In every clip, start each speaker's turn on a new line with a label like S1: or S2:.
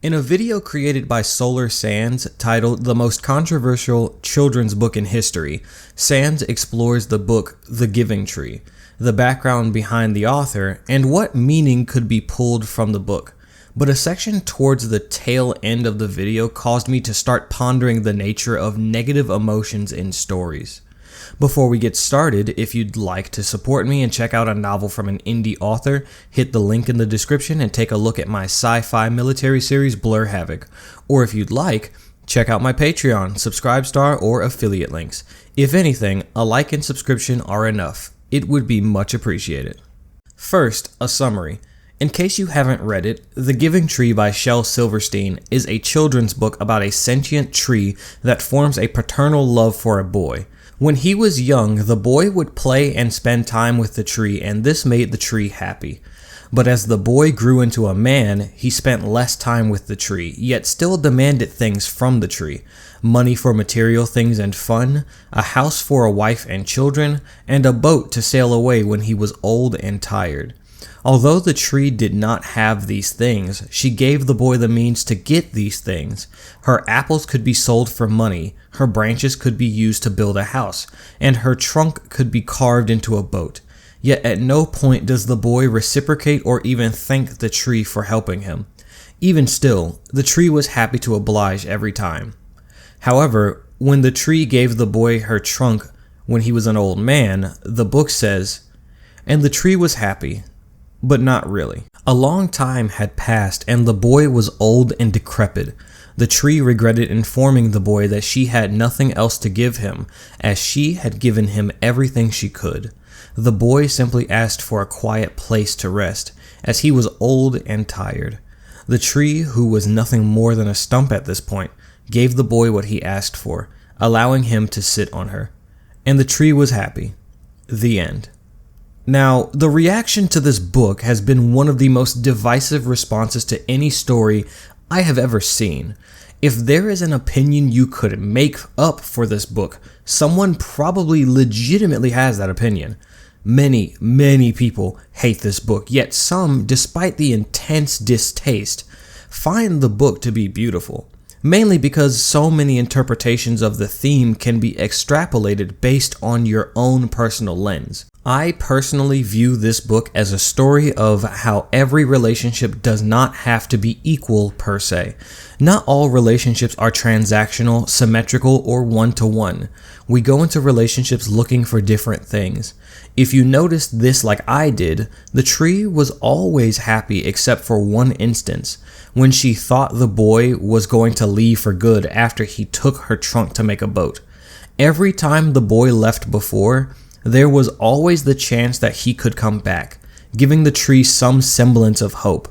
S1: In a video created by Solar Sands titled The Most Controversial Children's Book in History, Sands explores the book The Giving Tree, the background behind the author, and what meaning could be pulled from the book. But a section towards the tail end of the video caused me to start pondering the nature of negative emotions in stories. Before we get started, if you'd like to support me and check out a novel from an indie author, hit the link in the description and take a look at my sci-fi military series Blur Havoc. Or if you'd like, check out my Patreon, Subscribestar, or affiliate links. If anything, a like and subscription are enough. It would be much appreciated. First, a summary. In case you haven't read it, The Giving Tree by Shel Silverstein is a children's book about a sentient tree that forms a paternal love for a boy. When he was young, the boy would play and spend time with the tree, and this made the tree happy. But as the boy grew into a man, he spent less time with the tree, yet still demanded things from the tree. Money for material things and fun, a house for a wife and children, and a boat to sail away when he was old and tired. Although the tree did not have these things, she gave the boy the means to get these things. Her apples could be sold for money, her branches could be used to build a house, and her trunk could be carved into a boat. Yet at no point does the boy reciprocate or even thank the tree for helping him. Even still, the tree was happy to oblige every time. However, when the tree gave the boy her trunk when he was an old man, the book says, "And the tree was happy, but not really." A long time had passed and the boy was old and decrepit. The tree regretted informing the boy that she had nothing else to give him, as she had given him everything she could. The boy simply asked for a quiet place to rest, as he was old and tired. The tree, who was nothing more than a stump at this point, gave the boy what he asked for, allowing him to sit on her. And the tree was happy. The end. Now, the reaction to this book has been one of the most divisive responses to any story I have ever seen. If there is an opinion you could make up for this book, someone probably legitimately has that opinion. Many people hate this book, yet some, despite the intense distaste, find the book to be beautiful. Mainly because so many interpretations of the theme can be extrapolated based on your own personal lens. I personally view this book as a story of how every relationship does not have to be equal per se. Not all relationships are transactional, symmetrical, or one-to-one. We go into relationships looking for different things. If you noticed this like I did, the tree was always happy except for one instance, when she thought the boy was going to leave for good after he took her trunk to make a boat. Every time the boy left before, there was always the chance that he could come back, giving the tree some semblance of hope.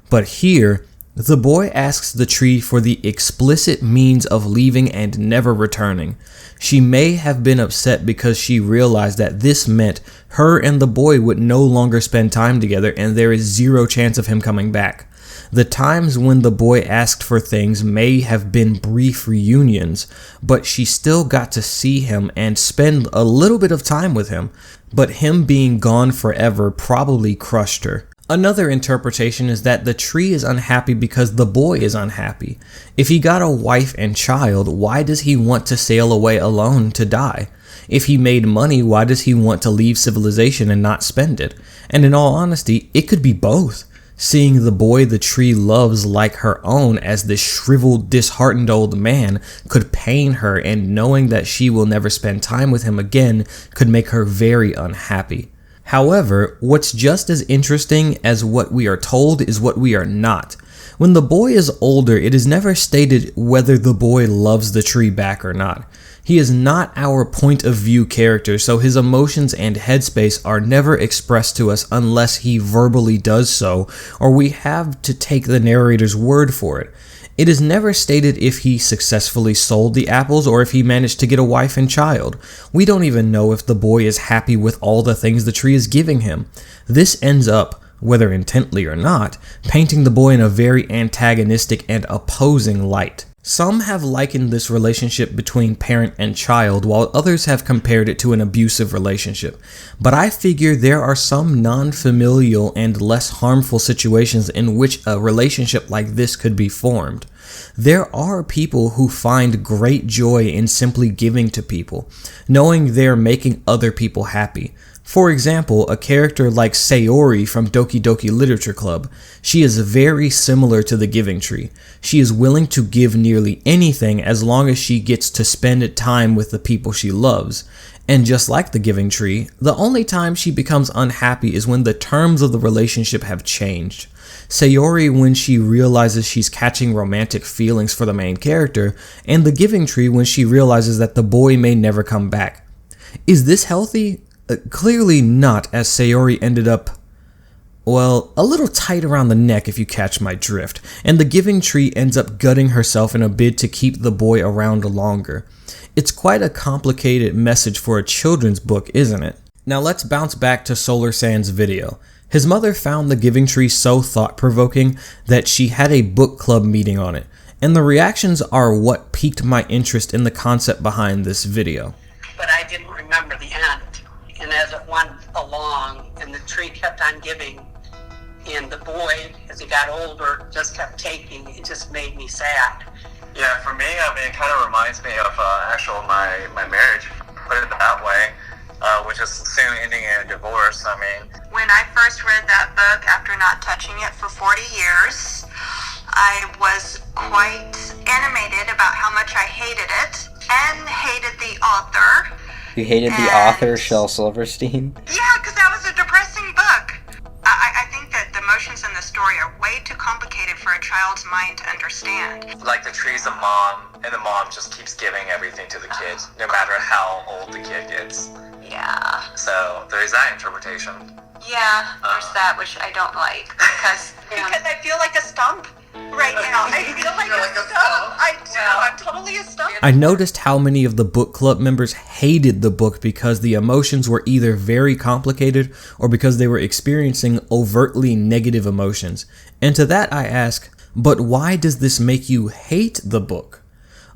S1: But here, the boy asks the tree for the explicit means of leaving and never returning. She may have been upset because she realized that this meant her and the boy would no longer spend time together and there is zero chance of him coming back. The times when the boy asked for things may have been brief reunions, but she still got to see him and spend a little bit of time with him, but him being gone forever probably crushed her. Another interpretation is that the tree is unhappy because the boy is unhappy. If he got a wife and child, why does he want to sail away alone to die? If he made money, why does he want to leave civilization and not spend it? And in all honesty, it could be both. Seeing the boy the tree loves like her own as this shriveled, disheartened old man could pain her, and knowing that she will never spend time with him again could make her very unhappy. However, what's just as interesting as what we are told is what we are not. When the boy is older, it is never stated whether the boy loves the tree back or not. He is not our point of view character, so his emotions and headspace are never expressed to us unless he verbally does so, or we have to take the narrator's word for it. It is never stated if he successfully sold the apples or if he managed to get a wife and child. We don't even know if the boy is happy with all the things the tree is giving him. This ends up, whether intently or not, painting the boy in a very antagonistic and opposing light. Some have likened this relationship between parent and child, while others have compared it to an abusive relationship. But I figure there are some non-familial and less harmful situations in which a relationship like this could be formed. There are people who find great joy in simply giving to people, knowing they're making other people happy. For example, a character like Sayori from Doki Doki Literature Club. She is very similar to the Giving Tree. She is willing to give nearly anything as long as she gets to spend time with the people she loves. And just like the Giving Tree, the only time she becomes unhappy is when the terms of the relationship have changed. Sayori when she realizes she's catching romantic feelings for the main character, and the Giving Tree when she realizes that the boy may never come back. Is this healthy? Clearly not, as Sayori ended up, well, a little tight around the neck if you catch my drift, and the Giving Tree ends up gutting herself in a bid to keep the boy around longer. It's quite a complicated message for a children's book, isn't it? Now let's bounce back to Solar Sand's video. His mother found the Giving Tree so thought-provoking that she had a book club meeting on it, and the reactions are what piqued my interest in the concept behind this video.
S2: But I didn't remember the end. And as it went along, and the tree kept on giving, and the boy, as he got older, just kept taking, it just made me sad.
S3: Yeah, for me, I mean, it kind of reminds me of my marriage, put it that way, which is soon ending in a divorce. I mean,
S4: when I first read that book after not touching it for 40 years, I was quite animated about how much I hated it and hated the author.
S5: You hated the author, Shel Silverstein?
S4: Yeah, because that was a depressing book. I think that the emotions in the story are way too complicated for a child's mind to understand.
S3: like the tree's a mom, and the mom just keeps giving everything to the kid, no matter how old the kid gets.
S4: Yeah.
S3: So there's that interpretation.
S4: Yeah, there's that, which I don't like, because I feel like a stump right now. I feel like a stump. I do. I'm totally a stump.
S1: I noticed how many of the book club members hated the book because the emotions were either very complicated or because they were experiencing overtly negative emotions. And to that I ask, but why does this make you hate the book?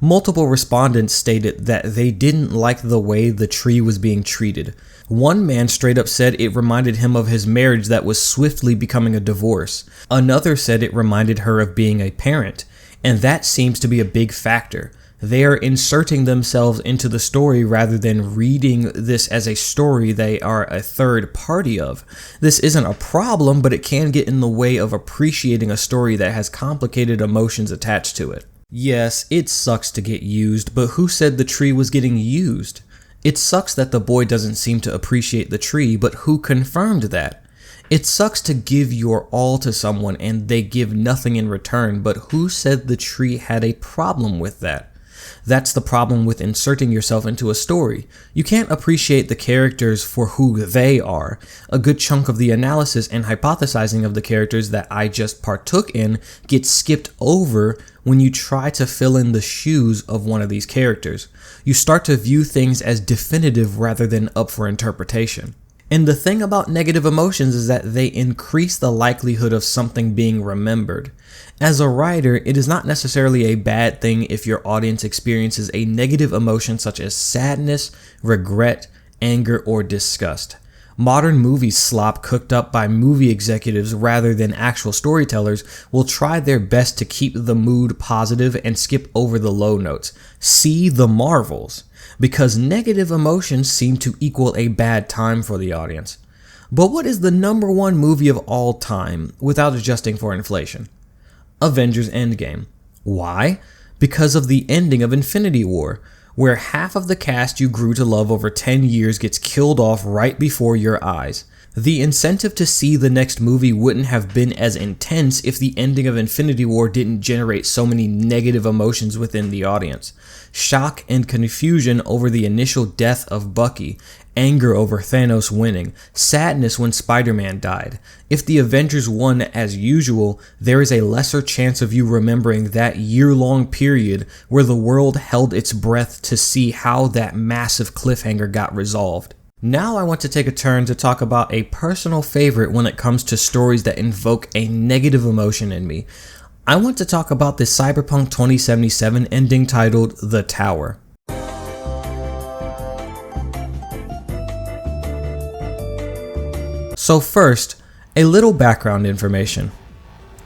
S1: Multiple respondents stated that they didn't like the way the tree was being treated. One man straight up said it reminded him of his marriage that was swiftly becoming a divorce. Another said it reminded her of being a parent, and that seems to be a big factor. They are inserting themselves into the story rather than reading this as a story they are a third party of. This isn't a problem, but it can get in the way of appreciating a story that has complicated emotions attached to it. Yes, it sucks to get used, but who said the tree was getting used? It sucks that the boy doesn't seem to appreciate the tree, but who confirmed that? It sucks to give your all to someone and they give nothing in return, but who said the tree had a problem with that? That's the problem with inserting yourself into a story. You can't appreciate the characters for who they are. A good chunk of the analysis and hypothesizing of the characters that I just partook in gets skipped over when you try to fill in the shoes of one of these characters. You start to view things as definitive rather than up for interpretation. And the thing about negative emotions is that they increase the likelihood of something being remembered. As a writer, it is not necessarily a bad thing if your audience experiences a negative emotion such as sadness, regret, anger, or disgust. Modern movie slop cooked up by movie executives rather than actual storytellers will try their best to keep the mood positive and skip over the low notes. See The Marvels. Because negative emotions seem to equal a bad time for the audience. But what is the number one movie of all time without adjusting for inflation? Avengers Endgame. Why? Because of the ending of Infinity War, where half of the cast you grew to love over 10 years gets killed off right before your eyes. The incentive to see the next movie wouldn't have been as intense if the ending of Infinity War didn't generate so many negative emotions within the audience. Shock and confusion over the initial death of Bucky, anger over Thanos winning, sadness when Spider-Man died. If the Avengers won as usual, there is a lesser chance of you remembering that year-long period where the world held its breath to see how that massive cliffhanger got resolved. Now I want to take a turn to talk about a personal favorite when it comes to stories that invoke a negative emotion in me. I want to talk about the Cyberpunk 2077 ending titled The Tower. So first, a little background information.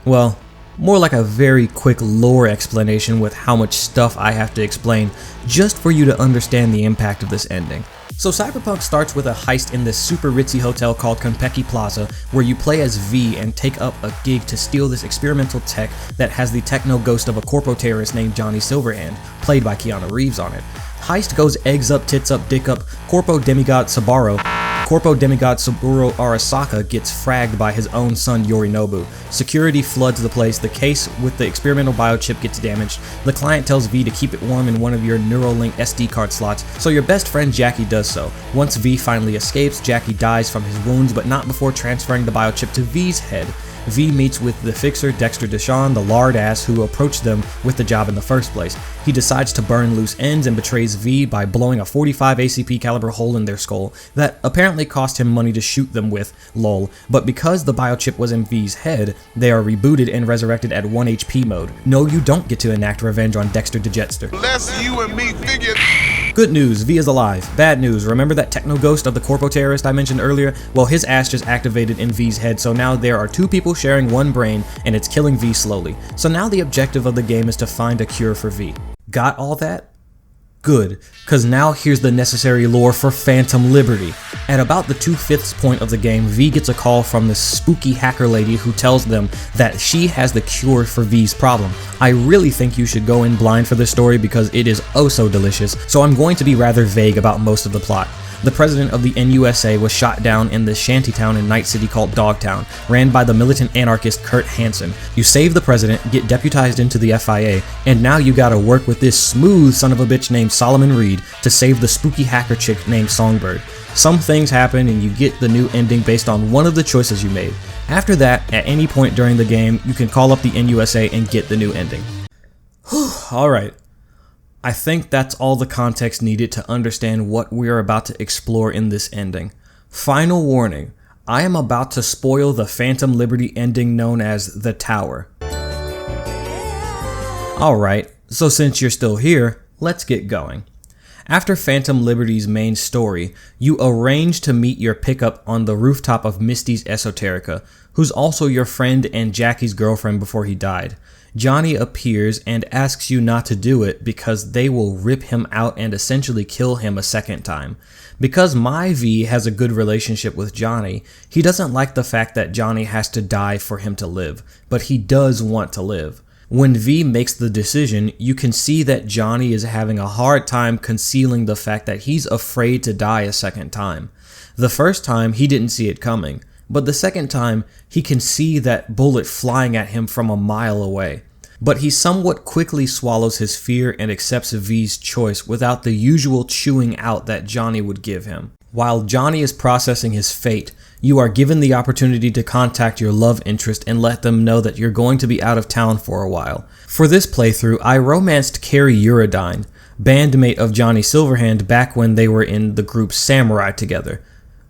S1: Well, more like a very quick lore explanation with how much stuff I have to explain just for you to understand the impact of this ending. So Cyberpunk starts with a heist in this super ritzy hotel called Konpeki Plaza, where you play as V and take up a gig to steal this experimental tech that has the techno ghost of a corpo terrorist named Johnny Silverhand, played by Keanu Reeves on it. Heist goes eggs up, tits up, dick up. Corpo demigod Saburo Arasaka gets fragged by his own son Yorinobu. Security floods the place, the case with the experimental biochip gets damaged, the client tells V to keep it warm in one of your Neuralink SD card slots, so your best friend Jackie does so. Once V finally escapes, Jackie dies from his wounds, but not before transferring the biochip to V's head. V meets with the fixer Dexter Deshawn, the lard ass who approached them with the job in the first place. He decides to burn loose ends and betrays V by blowing a 45 ACP caliber hole in their skull that apparently cost him money to shoot them with, lol, but because the biochip was in V's head, they are rebooted and resurrected at 1 HP mode. No, you don't get to enact revenge on Dexter DeJetster.
S6: Less you and me figure.
S1: Good news, V is alive. Bad news, remember that techno ghost of the corpo terrorist I mentioned earlier? Well, his ass just activated in V's head, so now there are two people sharing one brain, and it's killing V slowly. So now the objective of the game is to find a cure for V. Got all that? Good, cause now here's the necessary lore for Phantom Liberty. At about the 2/5 point of the game, V gets a call from this spooky hacker lady who tells them that she has the cure for V's problem. I really think you should go in blind for this story because it is oh so delicious, so I'm going to be rather vague about most of the plot. The president of the NUSA was shot down in this shantytown in Night City called Dogtown, ran by the militant anarchist Kurt Hansen. You save the president, get deputized into the FIA, and now you gotta work with this smooth son of a bitch named Solomon Reed to save the spooky hacker chick named Songbird. Some things happen and you get the new ending based on one of the choices you made. After that, at any point during the game, you can call up the NUSA and get the new ending. Alright. I think that's all the context needed to understand what we are about to explore in this ending. Final warning, I am about to spoil the Phantom Liberty ending known as The Tower. Alright, so since you're still here, let's get going. After Phantom Liberty's main story, you arrange to meet your pickup on the rooftop of Misty's Esoterica, who's also your friend and Jackie's girlfriend before he died. Johnny appears and asks you not to do it because they will rip him out and essentially kill him a second time. Because my V has a good relationship with Johnny, he doesn't like the fact that Johnny has to die for him to live, but he does want to live. When V makes the decision, you can see that Johnny is having a hard time concealing the fact that he's afraid to die a second time. The first time, he didn't see it coming. But the second time, he can see that bullet flying at him from a mile away. But he somewhat quickly swallows his fear and accepts V's choice without the usual chewing out that Johnny would give him. While Johnny is processing his fate, you are given the opportunity to contact your love interest and let them know that you're going to be out of town for a while. For this playthrough, I romanced Carrie Uridine, bandmate of Johnny Silverhand back when they were in the group Samurai together.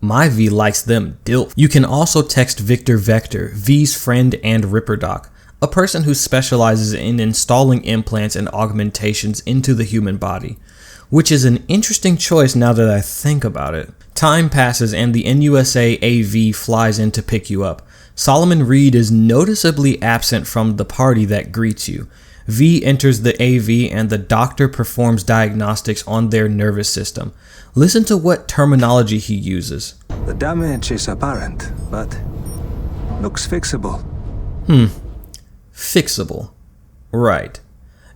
S1: My V likes them dilf. You can also text Victor Vector, V's friend and Ripperdoc, a person who specializes in installing implants and augmentations into the human body, which is an interesting choice now that I think about it. Time passes and the NUSA AV flies in to pick you up. Solomon Reed is noticeably absent from the party that greets you. V enters the AV and the doctor performs diagnostics on their nervous system. Listen to what terminology he uses.
S7: The damage is apparent, but looks fixable.
S1: Fixable. Right.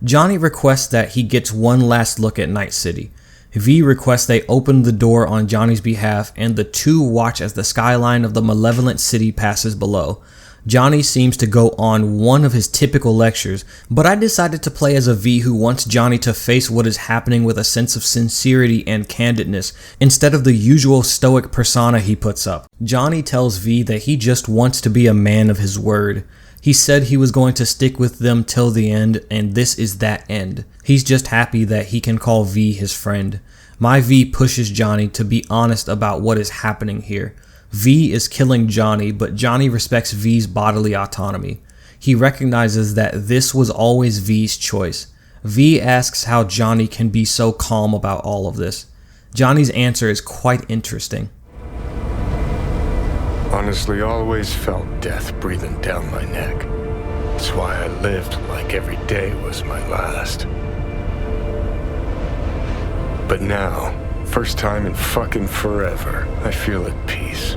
S1: Johnny requests that he gets one last look at Night City. V requests they open the door on Johnny's behalf and the two watch as the skyline of the malevolent city passes below. Johnny seems to go on one of his typical lectures, but I decided to play as a V who wants Johnny to face what is happening with a sense of sincerity and candidness, instead of the usual stoic persona he puts up. Johnny tells V that he just wants to be a man of his word. He said he was going to stick with them till the end, and this is that end. He's just happy that he can call V his friend. My V pushes Johnny to be honest about what is happening here. V is killing Johnny, but Johnny respects V's bodily autonomy. He recognizes that this was always V's choice. V asks how Johnny can be so calm about all of this. Johnny's answer is quite interesting.
S6: Honestly, always felt death breathing down my neck. That's why I lived like every day was my last. But now, first time in fucking forever, I feel at peace.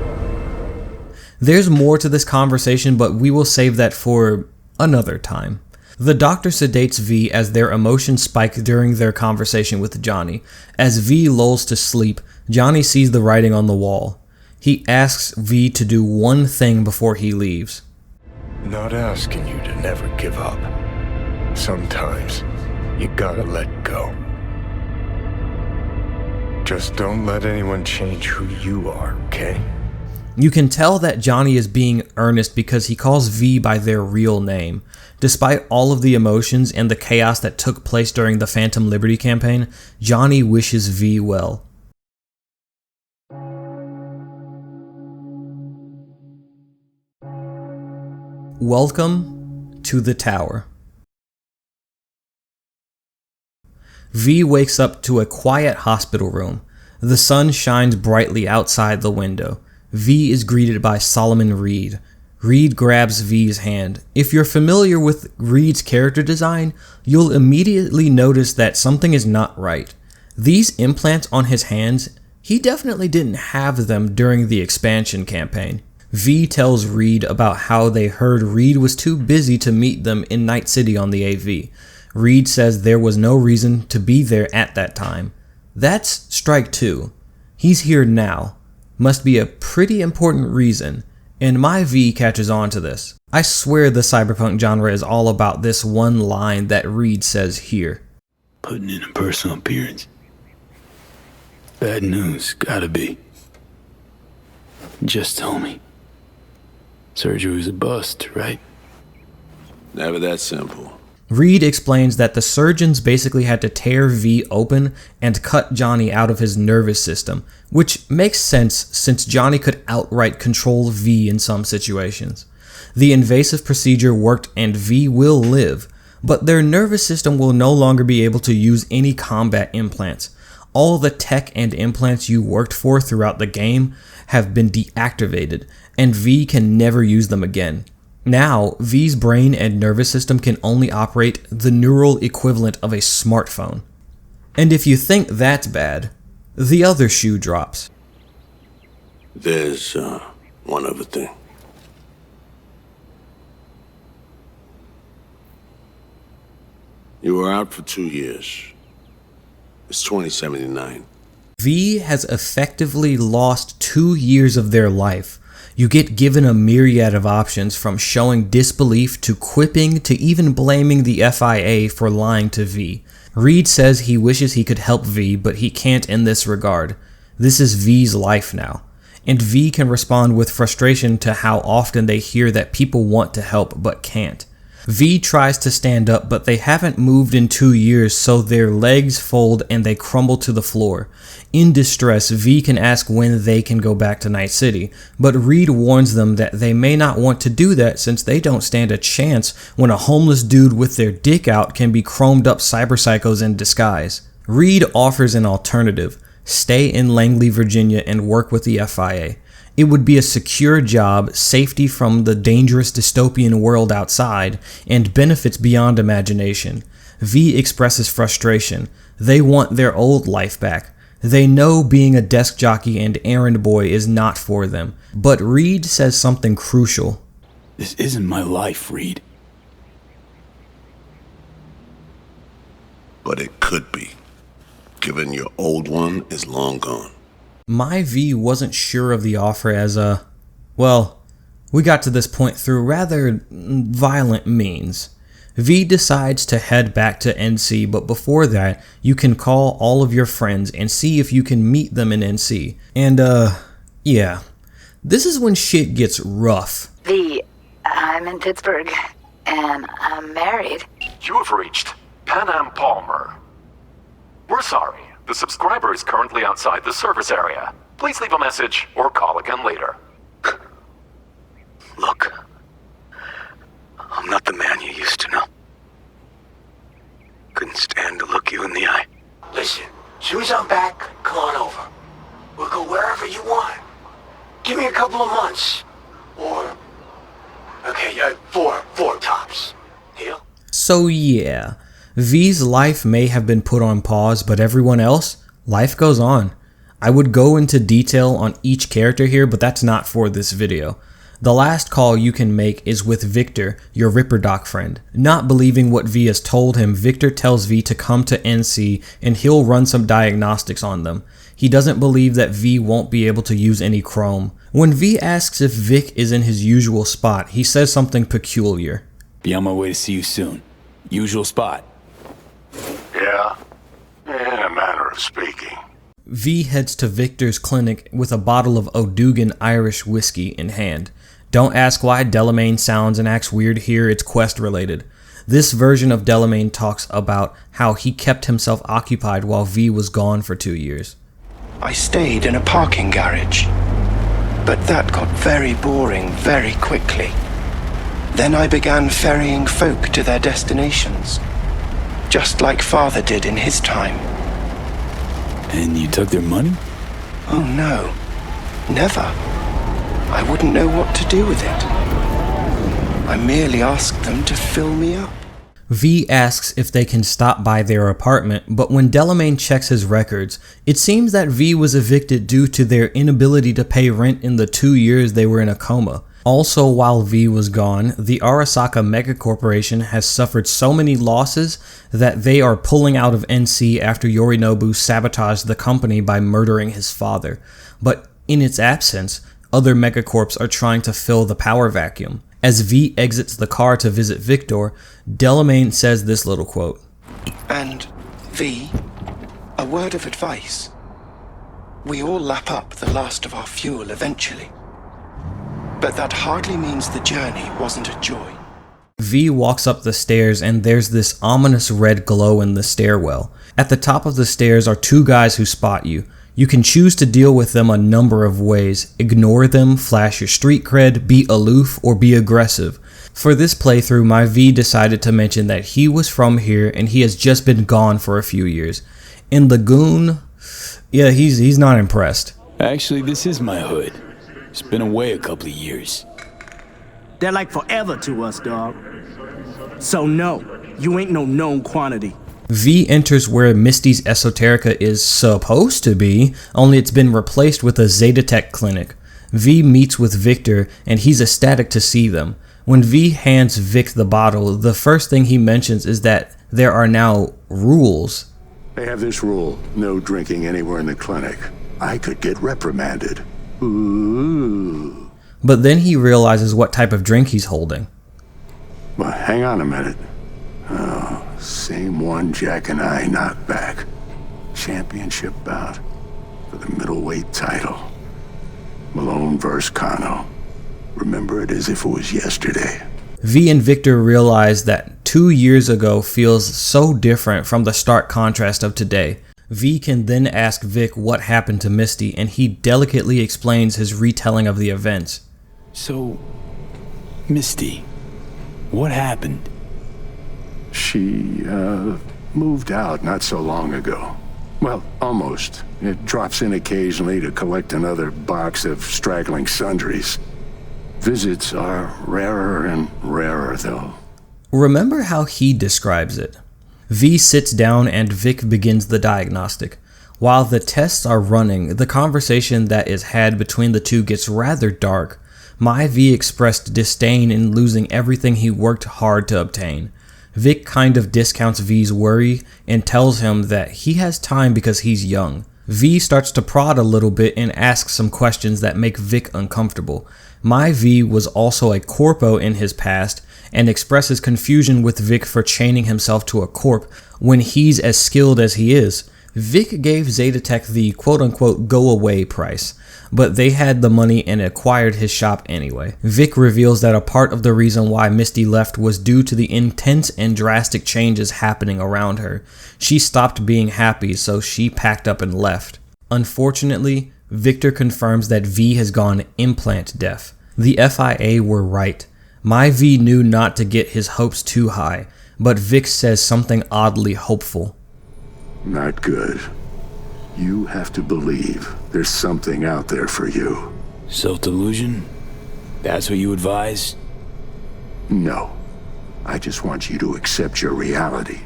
S1: There's more to this conversation, but we will save that for another time. The doctor sedates V as their emotions spike during their conversation with Johnny. As V lulls to sleep, Johnny sees the writing on the wall. He asks V to do one thing before he leaves.
S6: Not asking you to never give up. Sometimes, you gotta let go. Just don't let anyone change who you are, okay?
S1: You can tell that Johnny is being earnest because he calls V by their real name. Despite all of the emotions and the chaos that took place during the Phantom Liberty campaign, Johnny wishes V well. Welcome to the tower. V wakes up to a quiet hospital room. The sun shines brightly outside the window. V is greeted by Solomon Reed. Reed grabs V's hand. If you're familiar with Reed's character design, you'll immediately notice that something is not right. These implants on his hands, he definitely didn't have them during the expansion campaign. V tells Reed about how they heard Reed was too busy to meet them in Night City on the AV. Reed says there was no reason to be there at that time. That's strike two. He's here now. Must be a pretty important reason, and my V catches on to this. I swear the cyberpunk genre is all about this one line that Reed says here.
S8: Putting in a personal appearance. Bad news, gotta be. Just tell me. Surgery was a bust, right?
S9: Never that simple.
S1: Reed explains that the surgeons basically had to tear V open and cut Johnny out of his nervous system, which makes sense since Johnny could outright control V in some situations. The invasive procedure worked and V will live, but their nervous system will no longer be able to use any combat implants. All the tech and implants you worked for throughout the game have been deactivated, and V can never use them again. Now, V's brain and nervous system can only operate the neural equivalent of a smartphone. And if you think that's bad, the other shoe drops.
S9: There's one other thing. You were out for 2 years. It's 2079.
S1: V has effectively lost 2 years of their life. You get given a myriad of options from showing disbelief to quipping to even blaming the FIA for lying to V. Reed says he wishes he could help V, but he can't in this regard. This is V's life now. And V can respond with frustration to how often they hear that people want to help but can't. V tries to stand up, but they haven't moved in 2 years, so their legs fold and they crumble to the floor. In distress, V can ask when they can go back to Night City, but Reed warns them that they may not want to do that since they don't stand a chance when a homeless dude with their dick out can be chromed up cyberpsychos in disguise. Reed offers an alternative: stay in Langley, Virginia and work with the FIA. It would be a secure job, safety from the dangerous dystopian world outside, and benefits beyond imagination. V expresses frustration. They want their old life back. They know being a desk jockey and errand boy is not for them. But Reed says something crucial.
S8: This isn't my life, Reed.
S9: But it could be, given your old one is long gone.
S1: My V wasn't sure of the offer as well, we got to this point through rather violent means. V decides to head back to NC, but before that, you can call all of your friends and see if you can meet them in NC. And yeah, this is when shit gets rough.
S10: V, I'm in Pittsburgh, and I'm married.
S11: You have reached Pan Am Palmer. We're sorry. The subscriber is currently outside the service area. Please leave a message or call again later.
S8: Look, I'm
S6: I'm not the man you used to know. Couldn't stand to look you in the eye.
S12: Listen, as soon as I'm back, come on over. We'll go wherever you want. Give me a couple of months. Or... okay, four tops. Deal?
S1: So yeah, V's life may have been put on pause, but everyone else, life goes on. I would go into detail on each character here, but that's not for this video. The last call you can make is with Victor, your Ripperdoc friend. Not believing what V has told him, Victor tells V to come to NC and he'll run some diagnostics on them. He doesn't believe that V won't be able to use any chrome. When V asks if Vic is in his usual spot, he says something peculiar.
S8: Be on my way to see you soon. Usual spot.
S12: Yeah, in a manner of speaking.
S1: V heads to Victor's clinic with a bottle of Odugan Irish whiskey in hand. Don't ask why Delamain sounds and acts weird here, it's quest related. This version of Delamain talks about how he kept himself occupied while V was gone for 2 years.
S13: I stayed in a parking garage, but that got very boring very quickly. Then I began ferrying folk to their destinations, just like Father did in his time.
S8: And you took their money?
S13: Oh no, never. I wouldn't know what to do with it. I merely asked them to fill me up.
S1: V asks if they can stop by their apartment, but when Delamain checks his records, it seems that V was evicted due to their inability to pay rent in the 2 years they were in a coma. Also, while V was gone, the Arasaka Megacorporation has suffered so many losses that they are pulling out of NC after Yorinobu sabotaged the company by murdering his father. But in its absence, other megacorps are trying to fill the power vacuum. As V exits the car to visit Victor, Delamain says this little quote.
S13: And, V, a word of advice. We all lap up the last of our fuel eventually. But that hardly means the journey wasn't a joy.
S1: V walks up the stairs and there's this ominous red glow in the stairwell. At the top of the stairs are 2 guys who spot you. You can choose to deal with them a number of ways. Ignore them, flash your street cred, be aloof, or be aggressive. For this playthrough, my V decided to mention that he was from here and he has just been gone for a few years. In the goon, yeah, he's not impressed.
S8: Actually, this is my hood. It's been away a couple of years.
S14: They're like forever to us, dog. So no, you ain't no known quantity.
S1: V enters where Misty's Esoterica is supposed to be, only it's been replaced with a Zetatech clinic. V meets with Victor, and he's ecstatic to see them. When V hands Vic the bottle, the first thing he mentions is that there are now rules.
S15: They have this rule, no drinking anywhere in the clinic. I could get reprimanded. Ooh.
S1: But then he realizes what type of drink he's holding.
S15: Well, hang on a minute. Oh, same one Jack and I knocked back. Championship bout for the middleweight title. Malone vs. Kano. Remember it as if it was yesterday.
S1: V and Victor realize that 2 years ago feels so different from the stark contrast of today. V can then ask Vic what happened to Misty, and he delicately explains his retelling of the events.
S8: So, Misty, what happened?
S15: She, moved out not so long ago. Well, almost. It drops in occasionally to collect another box of straggling sundries. Visits are rarer and rarer, though.
S1: Remember how he describes it. V sits down and Vic begins the diagnostic. While the tests are running, the conversation that is had between the two gets rather dark. My V expressed disdain in losing everything he worked hard to obtain. Vic kind of discounts V's worry and tells him that he has time because he's young. V starts to prod a little bit and asks some questions that make Vic uncomfortable. My V was also a corpo in his past and expresses confusion with Vic for chaining himself to a corp when he's as skilled as he is. Vic gave Zetatech the quote-unquote go-away price, but they had the money and acquired his shop anyway. Vic reveals that a part of the reason why Misty left was due to the intense and drastic changes happening around her. She stopped being happy, so she packed up and left. Unfortunately, Victor confirms that V has gone implant deaf. The FIA were right. My V knew not to get his hopes too high, but Vic says something oddly hopeful.
S15: Not good. You have to believe there's something out there for you.
S8: Self-delusion? That's what you advise?
S15: No. I just want you to accept your reality.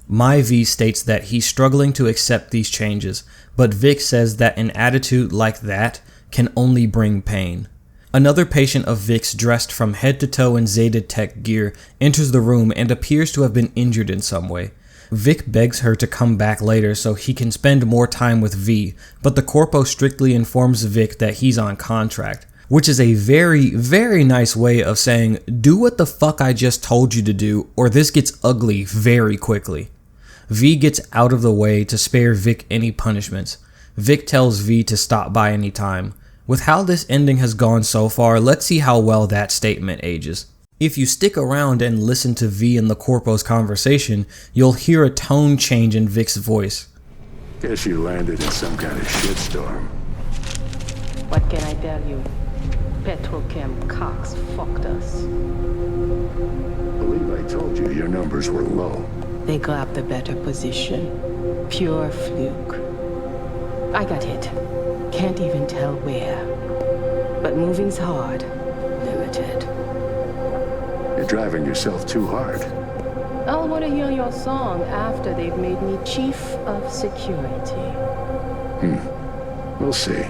S1: My V states that he's struggling to accept these changes, but Vic says that an attitude like that can only bring pain. Another patient of Vic's, dressed from head to toe in Zeta Tech gear, enters the room and appears to have been injured in some way. Vic begs her to come back later so he can spend more time with V, but the Corpo strictly informs Vic that he's on contract, which is a very, very nice way of saying, do what the fuck I just told you to do, or this gets ugly very quickly. V gets out of the way to spare Vic any punishments. Vic tells V to stop by any time. With how this ending has gone so far, let's see how well that statement ages. If you stick around and listen to V and the Corpo's conversation, you'll hear a tone change in Vic's voice.
S15: Guess you landed in some kind of shitstorm.
S16: What can I tell you? Petrochem Cox fucked us.
S15: Believe I told you your numbers were low.
S16: They grabbed a better position. Pure fluke. I got hit. Can't even tell where. But moving's hard. Limited.
S15: You're driving yourself too hard.
S16: I'll want to hear your song after they've made me chief of security.
S15: We'll see.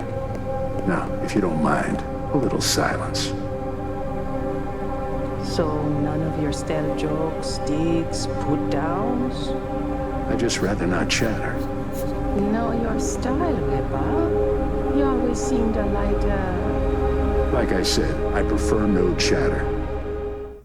S15: Now, if you don't mind, a little silence.
S16: So none of your stale jokes, digs, put-downs?
S15: I'd just rather not chatter.
S16: Know your style, Ripper. You always seem to
S15: Like I said, I prefer no chatter.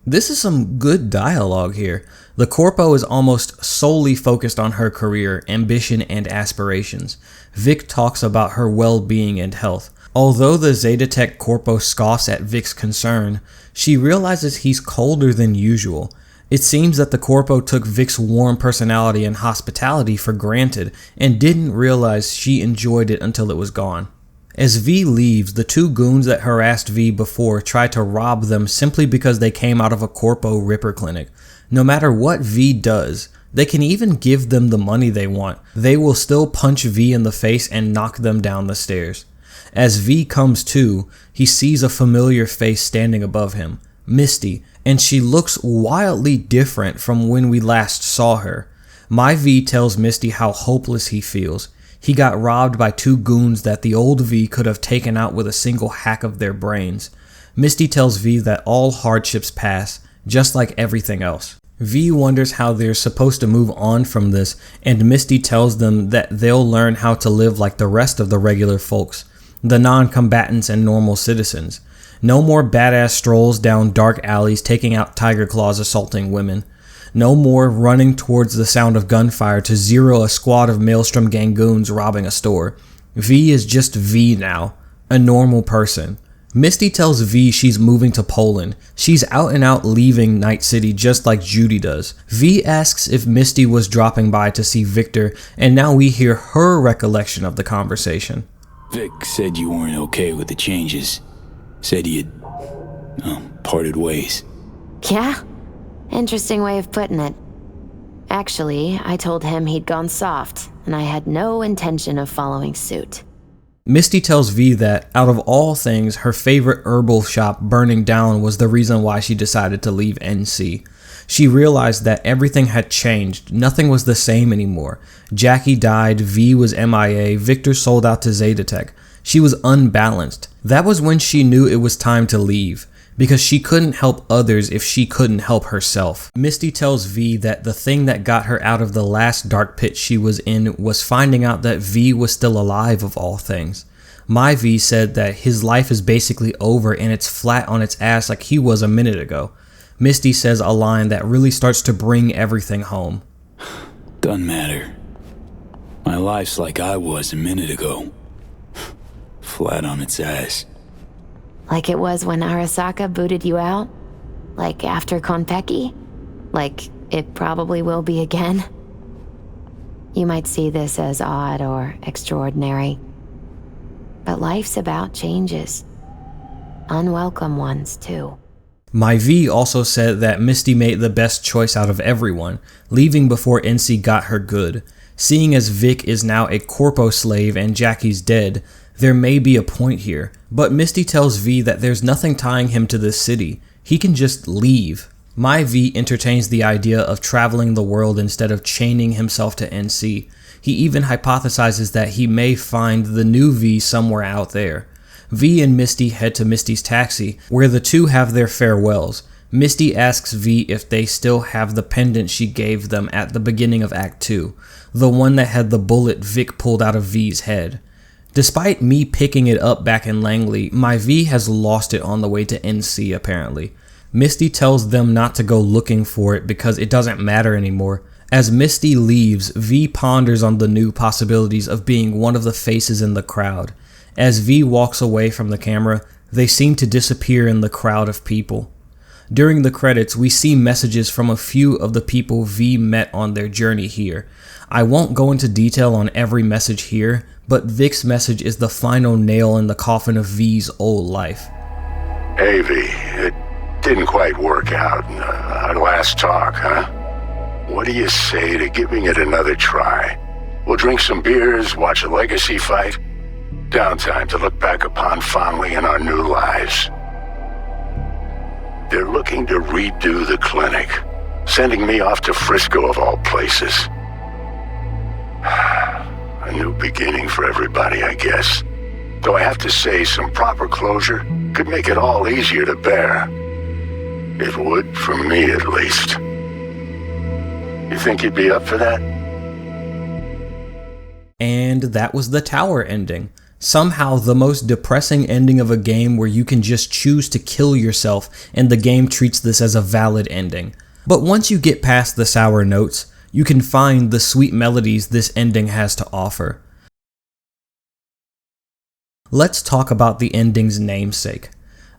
S1: This is some good dialogue here. The Corpo is almost solely focused on her career, ambition, and aspirations. Vic talks about her well-being and health. Although the Zeta Tech Corpo scoffs at Vic's concern, she realizes he's colder than usual. It seems that the Corpo took Vic's warm personality and hospitality for granted and didn't realize she enjoyed it until it was gone. As V leaves, the two goons that harassed V before try to rob them simply because they came out of a Corpo Ripper clinic. No matter what V does, they can even give them the money they want. They will still punch V in the face and knock them down the stairs. As V comes to, he sees a familiar face standing above him, Misty, and she looks wildly different from when we last saw her. My V tells Misty how hopeless he feels. He got robbed by two goons that the old V could have taken out with a single hack of their brains. Misty tells V that all hardships pass, just like everything else. V wonders how they're supposed to move on from this, and Misty tells them that they'll learn how to live like the rest of the regular folks, the non-combatants and normal citizens. No more badass strolls down dark alleys taking out tiger claws assaulting women. No more running towards the sound of gunfire to zero a squad of Maelstrom gang goons robbing a store. V is just V now, a normal person. Misty tells V she's moving to Poland. She's out and out leaving Night City just like Judy does. V asks if Misty was dropping by to see Victor, and now we hear her recollection of the conversation.
S8: Vic said you weren't okay with the changes. Said you'd parted ways.
S17: Yeah? Interesting way of putting it. Actually, I told him he'd gone soft, and I had no intention of following suit.
S1: Misty tells V that, out of all things, her favorite herbal shop burning down was the reason why she decided to leave NC. She realized that everything had changed. Nothing was the same anymore. Jackie died, V was MIA, Victor sold out to Zeta Tech. She was unbalanced. That was when she knew it was time to leave, because she couldn't help others if she couldn't help herself. Misty tells V that the thing that got her out of the last dark pit she was in was finding out that V was still alive of all things. My V said that his life is basically over and it's flat on its ass like he was a minute ago. Misty says a line that really starts to bring everything home.
S8: Doesn't matter. My life's like I was a minute ago. Flat on its ass.
S17: Like it was when Arasaka booted you out? Like after Konpeki? Like it probably will be again? You might see this as odd or extraordinary. But life's about changes. Unwelcome ones, too.
S1: My V also said that Misty made the best choice out of everyone, leaving before NC got her good. Seeing as Vic is now a corpo slave and Jackie's dead, there may be a point here, but Misty tells V that there's nothing tying him to this city. He can just leave. My V entertains the idea of traveling the world instead of chaining himself to NC. He even hypothesizes that he may find the new V somewhere out there. V and Misty head to Misty's taxi, where the two have their farewells. Misty asks V if they still have the pendant she gave them at the beginning of Act 2, the one that had the bullet Vic pulled out of V's head. Despite me picking it up back in Langley, my V has lost it on the way to NC apparently. Misty tells them not to go looking for it because it doesn't matter anymore. As Misty leaves, V ponders on the new possibilities of being one of the faces in the crowd. As V walks away from the camera, they seem to disappear in the crowd of people. During the credits, we see messages from a few of the people V met on their journey here. I won't go into detail on every message here, but Vic's message is the final nail in the coffin of V's old life.
S15: Hey V, it didn't quite work out in our last talk, huh? What do you say to giving it another try? We'll drink some beers, watch a legacy fight. Downtime to look back upon fondly in our new lives. They're looking to redo the clinic, sending me off to Frisco of all places. A new beginning for everybody, I guess. Though I have to say, some proper closure could make it all easier to bear. It would, for me at least. You think you'd be up for that?
S1: And that was the tower ending. Somehow the most depressing ending of a game where you can just choose to kill yourself and the game treats this as a valid ending. But once you get past the sour notes, you can find the sweet melodies this ending has to offer. Let's talk about the ending's namesake.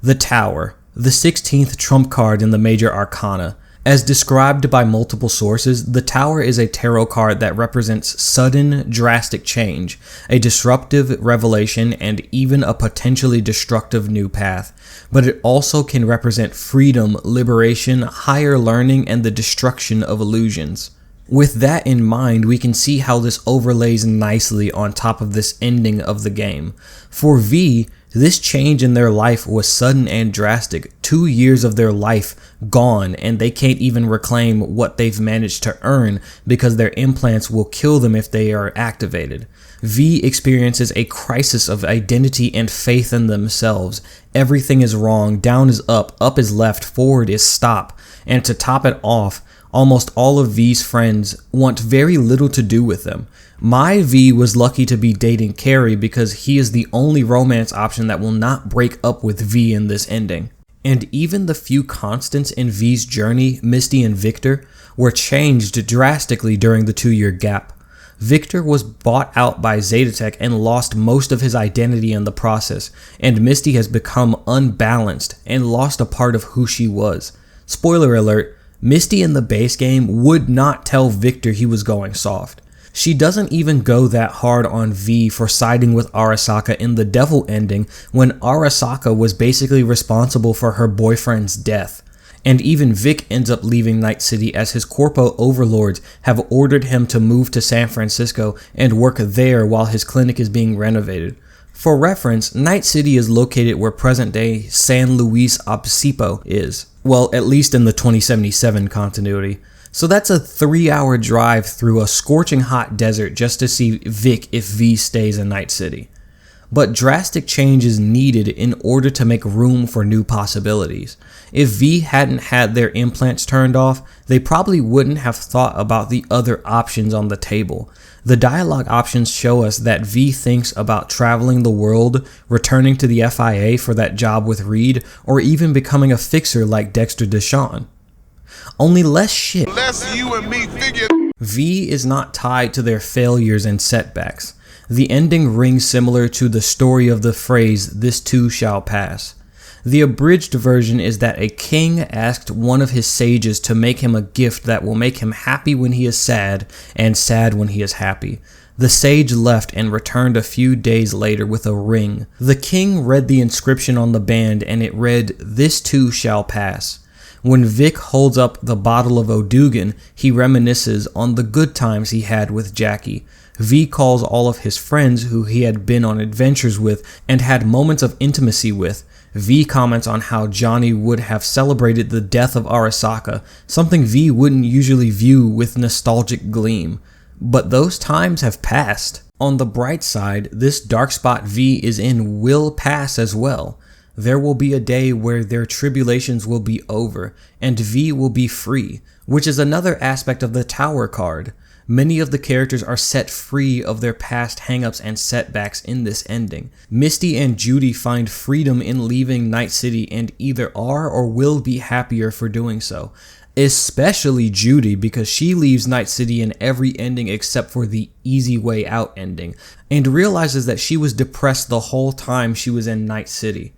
S1: The Tower, the 16th trump card in the major arcana. As described by multiple sources, the Tower is a tarot card that represents sudden, drastic change, a disruptive revelation, and even a potentially destructive new path. But it also can represent freedom, liberation, higher learning, and the destruction of illusions. With that in mind, we can see how this overlays nicely on top of this ending of the game. For V, this change in their life was sudden and drastic. 2 years of their life gone, and they can't even reclaim what they've managed to earn because their implants will kill them if they are activated. V experiences a crisis of identity and faith in themselves. Everything is wrong, down is up is left, forward is stop. And to top it off, almost all of V's friends want very little to do with them. My V was lucky to be dating Carrie because he is the only romance option that will not break up with V in this ending. And even the few constants in V's journey, Misty and Victor, were changed drastically during the 2-year gap. Victor was bought out by Zetatech and lost most of his identity in the process, and Misty has become unbalanced and lost a part of who she was. Spoiler alert, Misty in the base game would not tell Victor he was going soft. She doesn't even go that hard on V for siding with Arasaka in the Devil ending when Arasaka was basically responsible for her boyfriend's death. And even Vic ends up leaving Night City as his corpo overlords have ordered him to move to San Francisco and work there while his clinic is being renovated. For reference, Night City is located where present-day San Luis Obispo is. Well, at least in the 2077 continuity. So that's a 3-hour drive through a scorching hot desert just to see Vic if V stays in Night City. But drastic change is needed in order to make room for new possibilities. If V hadn't had their implants turned off, they probably wouldn't have thought about the other options on the table. The dialogue options show us that V thinks about traveling the world, returning to the FIA for that job with Reed, or even becoming a fixer like Dexter Deshawn. Only less shit.
S18: You and me figure.
S1: V is not tied to their failures and setbacks. The ending rings similar to the story of the phrase, "This too shall pass." The abridged version is that a king asked one of his sages to make him a gift that will make him happy when he is sad and sad when he is happy. The sage left and returned a few days later with a ring. The king read the inscription on the band and it read, "This too shall pass." When Vic holds up the bottle of Odugan, he reminisces on the good times he had with Jackie. V calls all of his friends who he had been on adventures with and had moments of intimacy with. V comments on how Johnny would have celebrated the death of Arasaka, something V wouldn't usually view with nostalgic gleam. But those times have passed. On the bright side, this dark spot V is in will pass as well. There will be a day where their tribulations will be over, and V will be free, which is another aspect of the Tower card. Many of the characters are set free of their past hangups and setbacks in this ending. Misty and Judy find freedom in leaving Night City and either are or will be happier for doing so. Especially Judy, because she leaves Night City in every ending except for the easy way out ending, and realizes that she was depressed the whole time she was in Night City.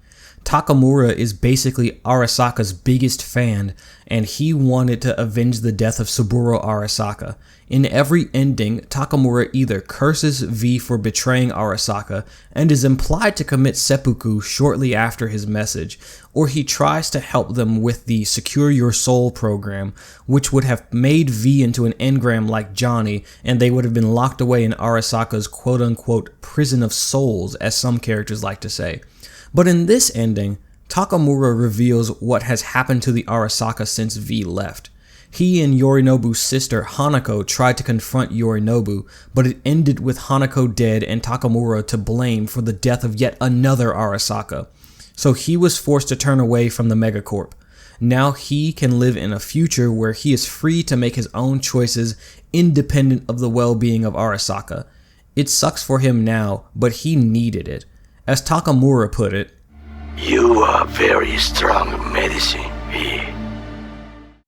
S1: Takamura is basically Arasaka's biggest fan, and he wanted to avenge the death of Saburo Arasaka. In every ending, Takamura either curses V for betraying Arasaka and is implied to commit seppuku shortly after his message, or he tries to help them with the Secure Your Soul program, which would have made V into an engram like Johnny, and they would have been locked away in Arasaka's quote-unquote prison of souls, as some characters like to say. But in this ending, Takamura reveals what has happened to the Arasaka since V left. He and Yorinobu's sister Hanako tried to confront Yorinobu, but it ended with Hanako dead and Takamura to blame for the death of yet another Arasaka. So he was forced to turn away from the Megacorp. Now he can live in a future where he is free to make his own choices independent of the well-being of Arasaka. It sucks for him now, but he needed it. As Takamura put it,
S12: "You are very strong medicine, V."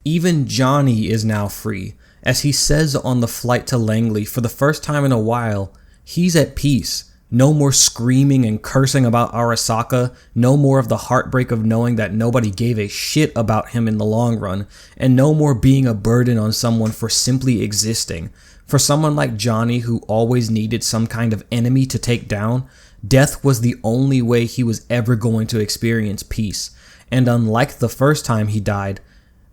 S1: Even Johnny is now free. As he says on the flight to Langley, for the first time in a while, he's at peace. No more screaming and cursing about Arasaka, no more of the heartbreak of knowing that nobody gave a shit about him in the long run, and no more being a burden on someone for simply existing. For someone like Johnny, who always needed some kind of enemy to take down, death was the only way he was ever going to experience peace. And unlike the first time he died,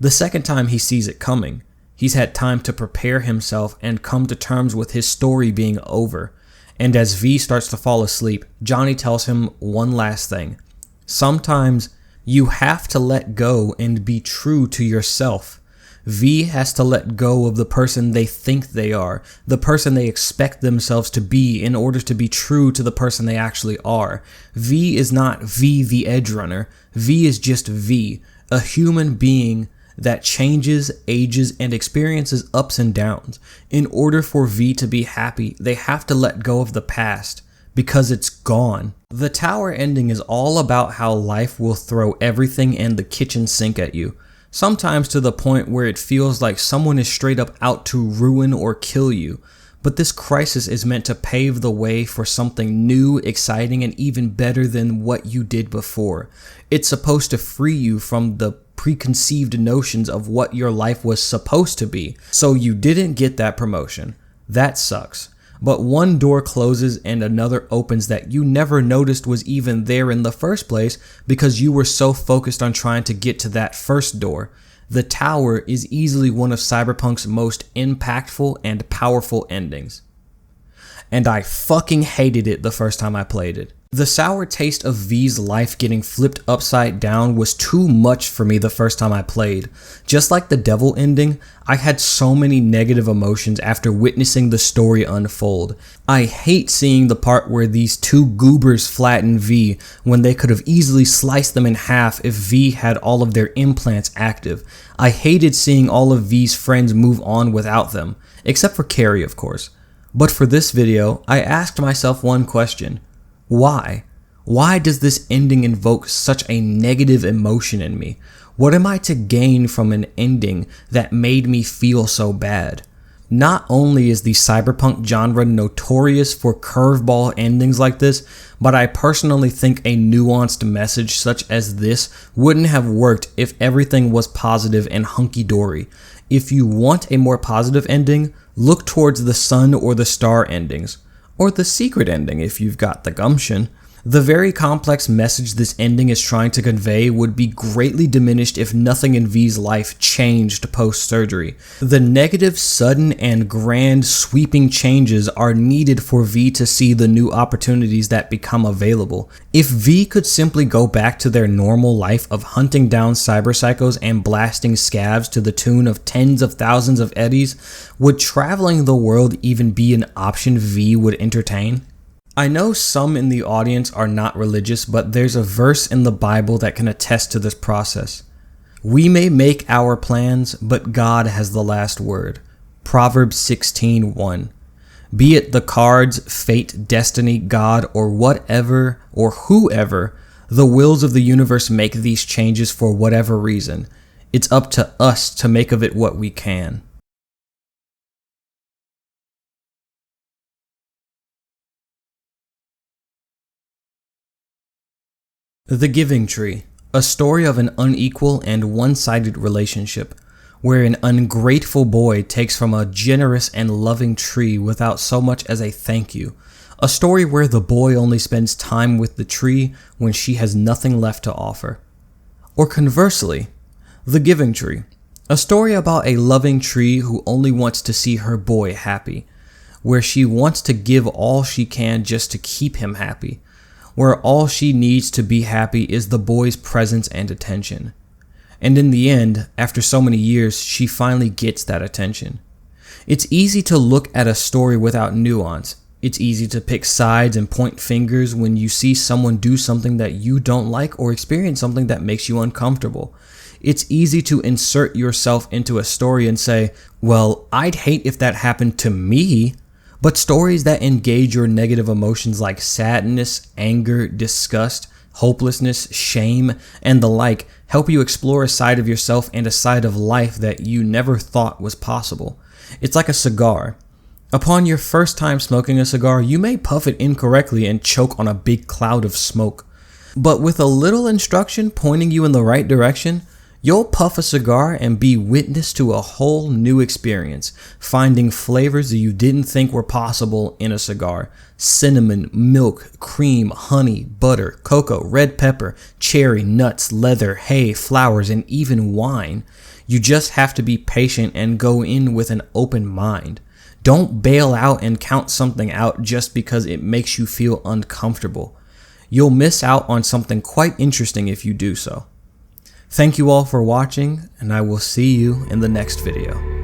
S1: the second time he sees it coming. He's had time to prepare himself and come to terms with his story being over. And as V starts to fall asleep, Johnny tells him one last thing. Sometimes you have to let go and be true to yourself. V has to let go of the person they think they are, the person they expect themselves to be in order to be true to the person they actually are. V is not V the Edge Runner. V is just V, a human being that changes, ages, and experiences ups and downs. In order for V to be happy, they have to let go of the past, because it's gone. The Tower ending is all about how life will throw everything and the kitchen sink at you. Sometimes to the point where it feels like someone is straight up out to ruin or kill you. But this crisis is meant to pave the way for something new, exciting, and even better than what you did before. It's supposed to free you from the preconceived notions of what your life was supposed to be. So you didn't get that promotion. That sucks. But one door closes and another opens that you never noticed was even there in the first place because you were so focused on trying to get to that first door. The Tower is easily one of Cyberpunk's most impactful and powerful endings. And I fucking hated it the first time I played it. The sour taste of V's life getting flipped upside down was too much for me the first time I played. Just like the Devil ending, I had so many negative emotions after witnessing the story unfold. I hate seeing the part where these two goobers flatten V when they could have easily sliced them in half if V had all of their implants active. I hated seeing all of V's friends move on without them, except for Carrie, of course. But for this video, I asked myself one question. Why? Why does this ending invoke such a negative emotion in me? What am I to gain from an ending that made me feel so bad? Not only is the cyberpunk genre notorious for curveball endings like this, but I personally think a nuanced message such as this wouldn't have worked if everything was positive and hunky-dory. If you want a more positive ending, look towards the sun or the star endings, or the secret ending if you've got the gumption. The very complex message this ending is trying to convey would be greatly diminished if nothing in V's life changed post-surgery. The negative, sudden, and grand sweeping changes are needed for V to see the new opportunities that become available. If V could simply go back to their normal life of hunting down cyberpsychos and blasting scavs to the tune of tens of thousands of eddies, would traveling the world even be an option V would entertain? I know some in the audience are not religious, but there's a verse in the Bible that can attest to this process. We may make our plans, but God has the last word. Proverbs 16:1. Be it the cards, fate, destiny, God, or whatever or whoever, the wills of the universe make these changes for whatever reason. It's up to us to make of it what we can. The Giving Tree, a story of an unequal and one-sided relationship, where an ungrateful boy takes from a generous and loving tree without so much as a thank you. A story where the boy only spends time with the tree when she has nothing left to offer. Or conversely, The Giving Tree, a story about a loving tree who only wants to see her boy happy, where she wants to give all she can just to keep him happy, where all she needs to be happy is the boy's presence and attention. And in the end, after so many years, she finally gets that attention. It's easy to look at a story without nuance. It's easy to pick sides and point fingers when you see someone do something that you don't like or experience something that makes you uncomfortable. It's easy to insert yourself into a story and say, well, I'd hate if that happened to me. But stories that engage your negative emotions like sadness, anger, disgust, hopelessness, shame, and the like help you explore a side of yourself and a side of life that you never thought was possible. It's like a cigar. Upon your first time smoking a cigar, you may puff it incorrectly and choke on a big cloud of smoke. But with a little instruction pointing you in the right direction, you'll puff a cigar and be witness to a whole new experience, finding flavors that you didn't think were possible in a cigar. Cinnamon, milk, cream, honey, butter, cocoa, red pepper, cherry, nuts, leather, hay, flowers, and even wine. You just have to be patient and go in with an open mind. Don't bail out and count something out just because it makes you feel uncomfortable. You'll miss out on something quite interesting if you do so. Thank you all for watching, and I will see you in the next video.